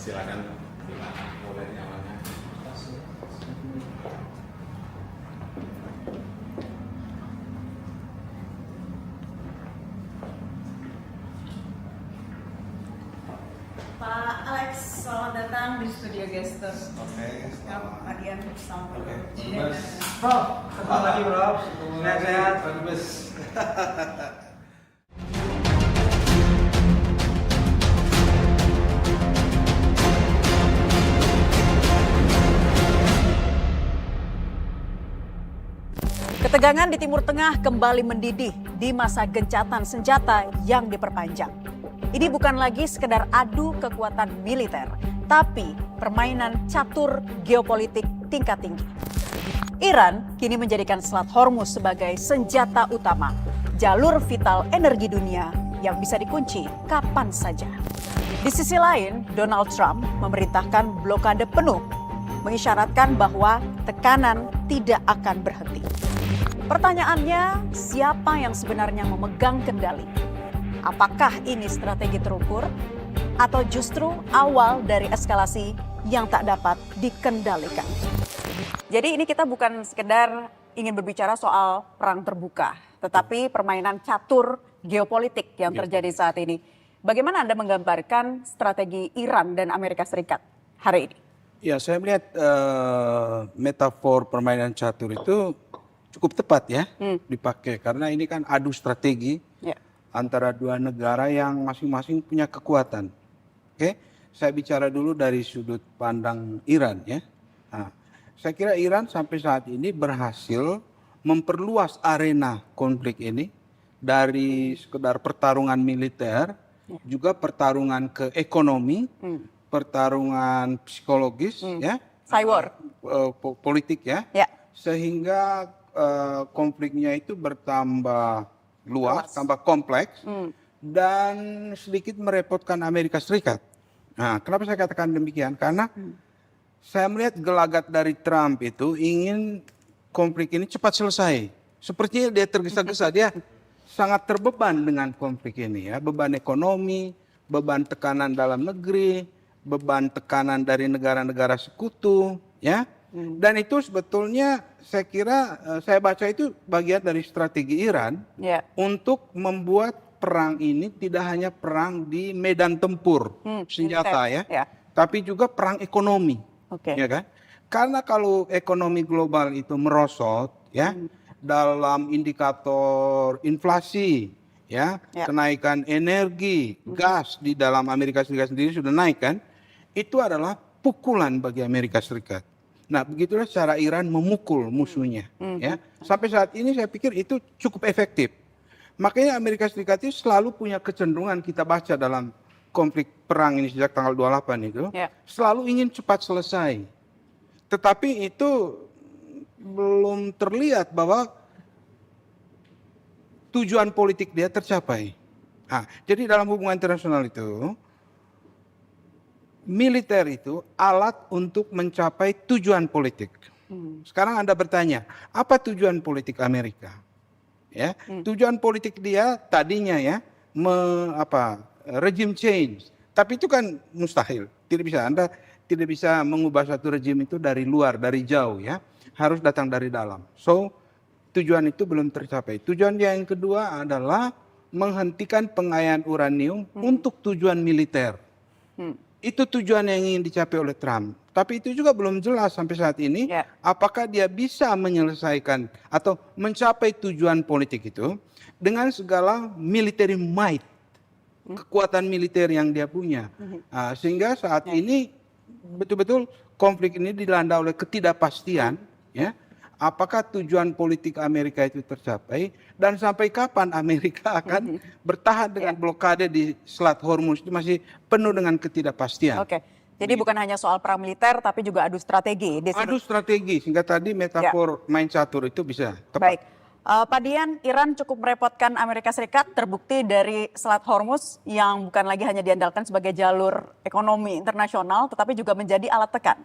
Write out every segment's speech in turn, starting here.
silakan boleh nyalanya. Pak Alex, selamat datang di studio Gestur. Oke, selamat. Pak Dian, selamat Oke, datang. Mas. Bro, ketemu lagi bro. Sehat-sehat. Pak Dubes. Ketegangan di Timur Tengah kembali mendidih di masa gencatan senjata yang diperpanjang. Ini bukan lagi sekedar adu kekuatan militer, tapi permainan catur geopolitik tingkat tinggi. Iran kini menjadikan Selat Hormuz sebagai senjata utama, jalur vital energi dunia yang bisa dikunci kapan saja. Di sisi lain, Donald Trump memerintahkan blokade penuh, mengisyaratkan bahwa tekanan tidak akan berhenti. Pertanyaannya, siapa yang sebenarnya memegang kendali? Apakah ini strategi terukur atau justru awal dari eskalasi yang tak dapat dikendalikan? Jadi ini kita bukan sekedar ingin berbicara soal perang terbuka, tetapi permainan catur geopolitik yang terjadi saat ini. Bagaimana Anda menggambarkan strategi Iran dan Amerika Serikat hari ini? Ya, saya melihat metafor permainan catur itu cukup tepat ya dipakai karena ini kan adu strategi antara dua negara yang masing-masing punya kekuatan. Oke, saya bicara dulu dari sudut pandang Iran ya. Nah, saya kira Iran sampai saat ini berhasil memperluas arena konflik ini dari sekedar pertarungan militer, juga pertarungan ke ekonomi, pertarungan psikologis, ya, Cyber, politik ya, ya. sehingga konfliknya itu bertambah luas, tambah kompleks, dan sedikit merepotkan Amerika Serikat. Nah, kenapa saya katakan demikian? Karena saya melihat gelagat dari Trump itu ingin konflik ini cepat selesai. Sepertinya dia tergesa-gesa, dia sangat terbeban dengan konflik ini ya, beban ekonomi, beban tekanan dalam negeri, beban tekanan dari negara-negara sekutu, ya. Dan itu sebetulnya saya kira saya baca itu bagian dari strategi Iran untuk membuat perang ini tidak hanya perang di medan tempur senjata ya, tapi juga perang ekonomi, ya kan? Karena kalau ekonomi global itu merosot, ya, dalam indikator inflasi, ya, kenaikan energi, gas di dalam Amerika Serikat sendiri sudah naik kan? Itu adalah pukulan bagi Amerika Serikat. Nah, begitulah cara Iran memukul musuhnya. Ya. Sampai saat ini saya pikir itu cukup efektif. Makanya Amerika Serikat itu selalu punya kecenderungan kita baca dalam konflik perang ini sejak tanggal 28 itu, selalu ingin cepat selesai. Tetapi itu belum terlihat bahwa tujuan politik dia tercapai. Nah, jadi dalam hubungan internasional itu, militer itu alat untuk mencapai tujuan politik. Sekarang Anda bertanya, apa tujuan politik Amerika? Ya, tujuan politik dia tadinya ya, regime change. Tapi itu kan mustahil, tidak bisa. Anda tidak bisa mengubah satu rejim itu dari luar, dari jauh ya. Harus datang dari dalam. So, tujuan itu belum tercapai. Tujuan yang kedua adalah menghentikan pengayaan uranium untuk tujuan militer. Itu tujuan yang ingin dicapai oleh Trump. Tapi itu juga belum jelas sampai saat ini apakah dia bisa menyelesaikan atau mencapai tujuan politik itu dengan segala military might, kekuatan militer yang dia punya. Sehingga saat ini betul-betul konflik ini dilanda oleh ketidakpastian, ya. Apakah tujuan politik Amerika itu tercapai dan sampai kapan Amerika akan bertahan dengan blokade di Selat Hormuz itu masih penuh dengan ketidakpastian. Oke, jadi bukan hanya soal perang militer tapi juga adu strategi di sini. Adu strategi, sehingga tadi metafor main catur itu bisa tepat. Baik, Pak Dian, Iran cukup merepotkan Amerika Serikat, terbukti dari Selat Hormuz yang bukan lagi hanya diandalkan sebagai jalur ekonomi internasional tetapi juga menjadi alat tekan.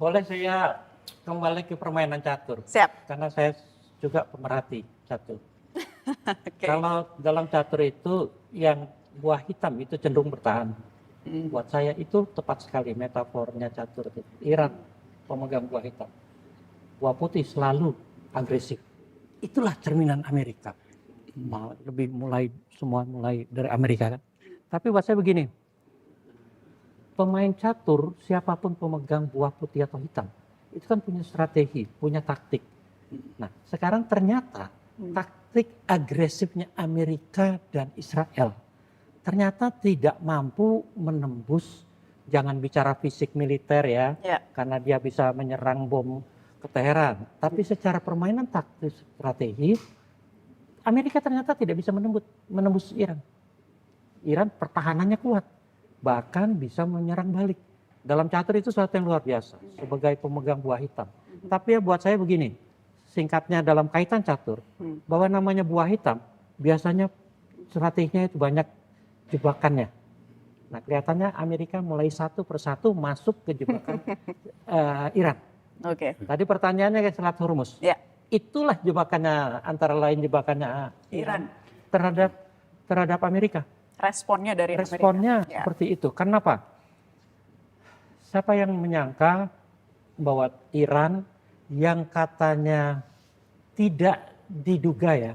Boleh saya kembali ke permainan catur. Siap. Karena saya juga pemerhati catur. Kalau dalam catur itu yang buah hitam itu cenderung bertahan. Buat saya itu tepat sekali metafornya Catur. Iran pemegang buah hitam. Buah putih selalu agresif. Itulah cerminan Amerika. Semua mulai dari Amerika kan. Tapi buat saya begini, pemain catur siapapun pemegang buah putih atau hitam itu kan punya strategi, punya taktik. Nah sekarang ternyata taktik agresifnya Amerika dan Israel ternyata tidak mampu menembus, jangan bicara fisik militer ya, karena dia bisa menyerang bom ke Teheran. Tapi secara permainan taktis strategi, Amerika ternyata tidak bisa menembus Iran. Iran pertahanannya kuat, bahkan bisa menyerang balik. Dalam catur itu sesuatu yang luar biasa, sebagai pemegang buah hitam. Tapi ya buat saya begini, singkatnya dalam kaitan catur, bahwa namanya buah hitam, biasanya strateginya itu banyak jebakannya. Nah kelihatannya Amerika mulai satu persatu masuk ke jebakan Iran. Oke. Tadi pertanyaannya ke Selat Hormuz. Ya. Itulah jebakannya, antara lain jebakannya Iran terhadap Amerika. Responnya dari Responnya Amerika. seperti itu. Kenapa? Siapa yang menyangka bahwa Iran yang katanya tidak diduga ya,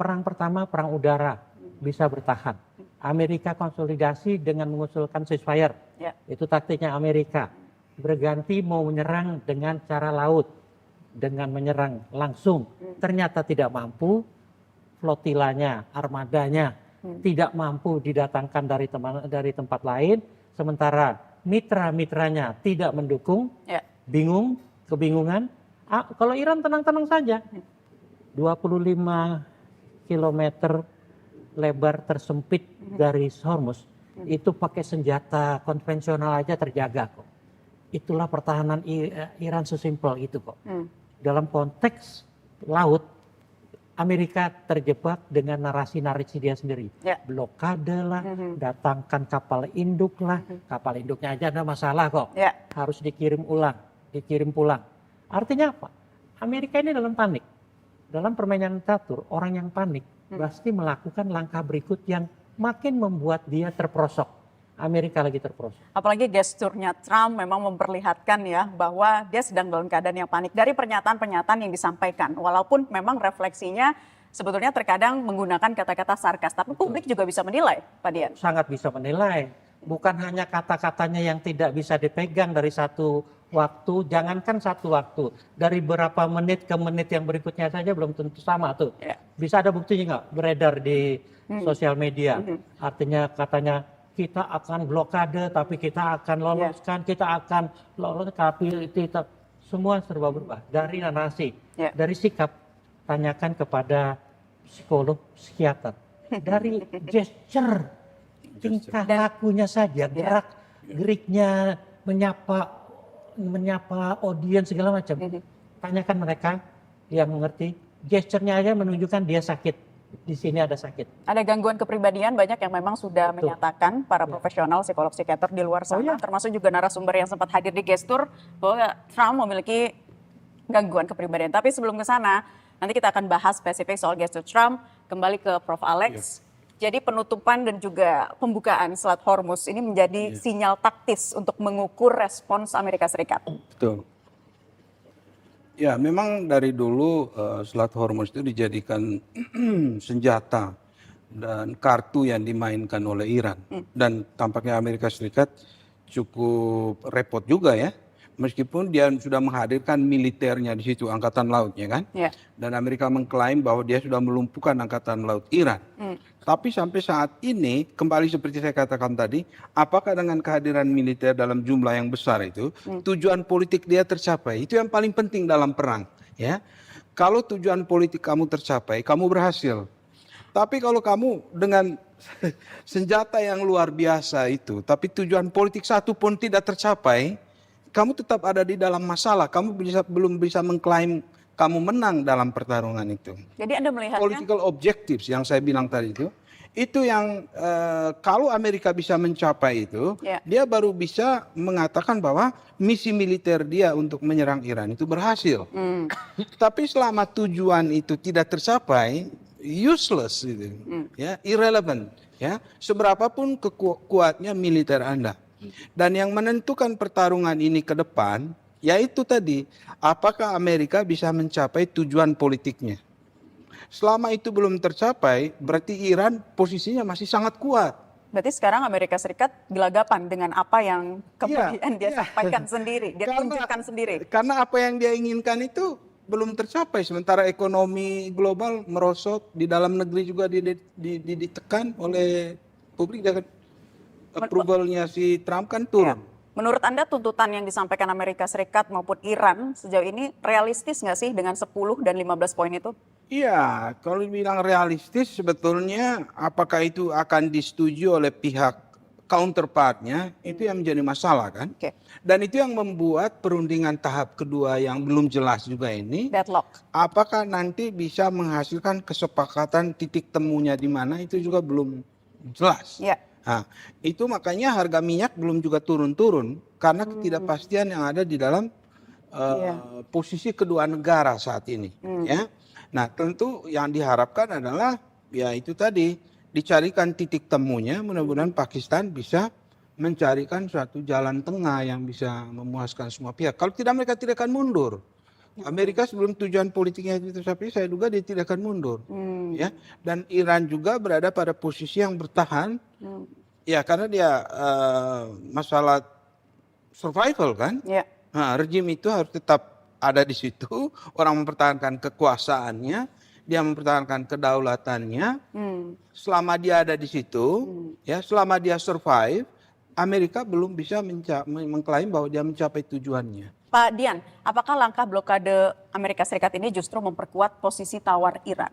perang pertama perang udara bisa bertahan. Amerika konsolidasi dengan mengusulkan ceasefire. Ya. Itu taktiknya Amerika. Berganti mau menyerang dengan cara laut, dengan menyerang langsung. Ternyata tidak mampu, flotilanya, armadanya tidak mampu didatangkan dari tempat lain, sementara mitra-mitranya tidak mendukung, kebingungan. Kalau Iran tenang-tenang saja, 25 km lebar tersempit dari Hormuz, itu pakai senjata konvensional aja terjaga kok. Itulah pertahanan Iran sesimpel itu kok. Dalam konteks laut, Amerika terjebak dengan narasi-narasi dia sendiri. Blokade lah, datangkan kapal induk lah. Kapal induknya aja ada masalah kok. Harus dikirim pulang. Artinya apa? Amerika ini dalam panik. Dalam permainan catur, orang yang panik pasti melakukan langkah berikut yang makin membuat dia terperosok. Amerika lagi terperosok. Apalagi gesturnya Trump memang memperlihatkan ya bahwa dia sedang dalam keadaan yang panik dari pernyataan-pernyataan yang disampaikan. Walaupun memang refleksinya sebetulnya terkadang menggunakan kata-kata sarkas, tapi publik juga bisa menilai, Pak Dian. Sangat bisa menilai. Bukan hanya kata-katanya yang tidak bisa dipegang dari satu waktu, jangankan satu waktu, dari beberapa menit ke menit yang berikutnya saja belum tentu sama tuh. Bisa ada buktinya nggak beredar di sosial media. Artinya katanya kita akan blokade, tapi kita akan loloskan, tapi kita semua serba berubah. Dari narasi, dari sikap, tanyakan kepada psikolog, psikiater. Dari gesture, tingkah lakunya saja, geriknya, menyapa audiens segala macam. Tanyakan mereka yang mengerti, gesturnya aja menunjukkan dia sakit. Di sini ada sakit. Ada gangguan kepribadian banyak yang memang sudah menyatakan para profesional psikolog psikiater di luar sana, termasuk juga narasumber yang sempat hadir di gestur bahwa Trump memiliki gangguan kepribadian. Tapi sebelum ke sana, nanti kita akan bahas spesifik soal gestur Trump. Kembali ke Prof. Alex. Jadi penutupan dan juga pembukaan Selat Hormuz ini menjadi sinyal taktis untuk mengukur respons Amerika Serikat. Betul. Ya, memang dari dulu Selat Hormuz itu dijadikan senjata dan kartu yang dimainkan oleh Iran. Dan tampaknya Amerika Serikat cukup repot juga ya. Meskipun dia sudah menghadirkan militernya di situ, angkatan lautnya kan. Dan Amerika mengklaim bahwa dia sudah melumpuhkan angkatan laut Iran. Tapi sampai saat ini, kembali seperti saya katakan tadi, apakah dengan kehadiran militer dalam jumlah yang besar itu, tujuan politik dia tercapai? Itu yang paling penting dalam perang. Ya, kalau tujuan politik kamu tercapai, kamu berhasil. Tapi kalau kamu dengan senjata yang luar biasa itu, tapi tujuan politik satu pun tidak tercapai, kamu tetap ada di dalam masalah. Kamu belum bisa mengklaim kamu menang dalam pertarungan itu. Jadi Anda melihatnya political objectives yang saya bilang tadi itu yang kalau Amerika bisa mencapai itu, dia baru bisa mengatakan bahwa misi militer dia untuk menyerang Iran itu berhasil. Tapi selama tujuan itu tidak tercapai, useless gitu. Ya, irrelevant, ya. Seberapapun kuatnya militer Anda. Dan yang menentukan pertarungan ini ke depan yaitu tadi, apakah Amerika bisa mencapai tujuan politiknya. Selama itu belum tercapai, berarti Iran posisinya masih sangat kuat. Berarti sekarang Amerika Serikat gelagapan dengan apa yang kemudian dia sampaikan sendiri, dia tunjukkan sendiri. Karena apa yang dia inginkan itu belum tercapai. Sementara ekonomi global merosot, di dalam negeri juga ditekan oleh publik. Approval-nya si Trump kan turun. Menurut Anda tuntutan yang disampaikan Amerika Serikat maupun Iran sejauh ini realistis nggak sih dengan 10 dan 15 poin itu? Iya, kalau dibilang realistis sebetulnya apakah itu akan disetujui oleh pihak counterpartnya, itu yang menjadi masalah kan. Dan itu yang membuat perundingan tahap kedua yang belum jelas juga ini. Deadlock. Apakah nanti bisa menghasilkan kesepakatan titik temunya di mana itu juga belum jelas. Nah, itu makanya harga minyak belum juga turun-turun karena ketidakpastian yang ada di dalam posisi kedua negara saat ini. Ya. Nah, tentu yang diharapkan adalah ya itu tadi dicarikan titik temunya. Mudah-mudahan Pakistan bisa mencarikan suatu jalan tengah yang bisa memuaskan semua pihak. Kalau tidak, mereka tidak akan mundur. Amerika sebelum tujuan politiknya itu tercapai, saya duga dia tidak akan mundur. Ya, dan Iran juga berada pada posisi yang bertahan. Ya, karena dia masalah survival kan. Nah, rejim itu harus tetap ada di situ, orang mempertahankan kekuasaannya, dia mempertahankan kedaulatannya. Selama dia ada di situ, ya, selama dia survive, Amerika belum bisa mengklaim bahwa dia mencapai tujuannya. Pak Dian, apakah langkah blokade Amerika Serikat ini justru memperkuat posisi tawar Iran?